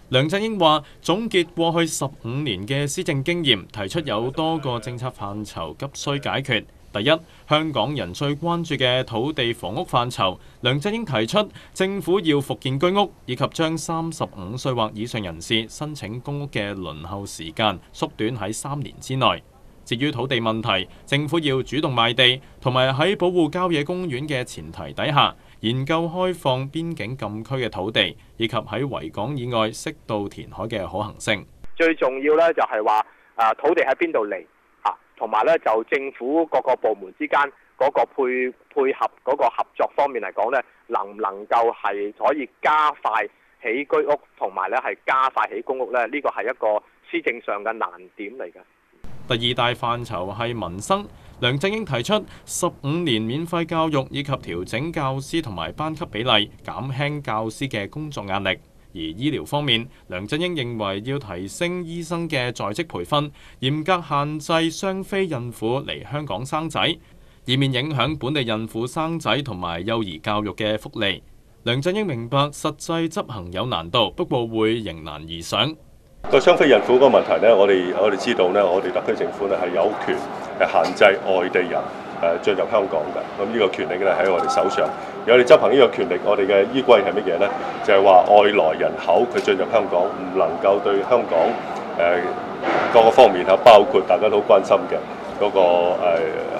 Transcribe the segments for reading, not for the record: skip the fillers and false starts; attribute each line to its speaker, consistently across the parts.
Speaker 1: 梁振英話：總結過去15年嘅施政經驗，提出有多個政策範疇急需解決。第一，香港人最關注嘅土地房屋範疇，梁振英提出政府要復建居屋，以及將35歲或以上人士申請公屋嘅輪候時間縮短喺3年之內。至於土地問題，政府要主動賣地，同埋喺保護郊野公園嘅前提底下，研究開放邊境禁區嘅土地，以及喺維港以外適度填海嘅可行性。
Speaker 2: 最重要咧就係話土地喺邊度嚟啊，同埋咧就政府各個部門之間嗰個配合嗰個合作方面嚟講咧，能唔能夠係可以加快起居屋，同埋咧係加快起公屋咧？呢個係一個施政上嘅難點嚟嘅。
Speaker 1: 第二大範疇係民生，梁振英提出15年免費教育以及調整教師同埋班級比例，減輕教師嘅工作壓力。而醫療方面，梁振英認為要提升醫生嘅在職培訓，嚴格限制雙非孕婦嚟香港生仔，以免影響本地孕婦生仔同埋幼兒教育嘅福利。梁振英明白實際執行有難度，不過會迎難而上。
Speaker 3: 個雙非孕婦嗰個問題呢，我哋知道呢，我哋特區政府呢係有權限制外地人進入香港嘅。咁呢個權力呢喺我哋手上。如果我哋執行呢個權力，我哋嘅依歸係乜嘢呢？就係話外來人口佢進入香港唔能夠對香港各個方面包括大家都關心嘅嗰個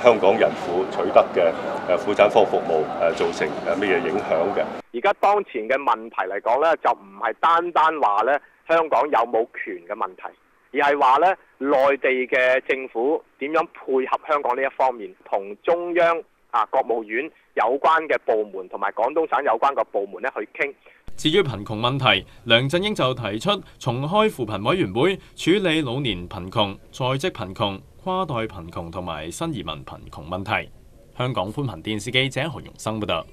Speaker 3: 香港孕婦取得嘅婦產科服務造成咩嘢影響嘅？
Speaker 2: 而家當前嘅問題嚟講呢，就唔係單單話呢香港有冇權嘅問題，而係話呢內地嘅政府點樣配合香港呢一方面，同中央國務院有關嘅部門同埋廣東省有關嘅部門呢去傾。
Speaker 1: 至於貧窮問題，梁振英就提出重開扶貧委員會，處理老年貧窮、在職貧窮、跨代貧窮同埋新移民貧窮問題。香港寬頻電視記者何容生報道。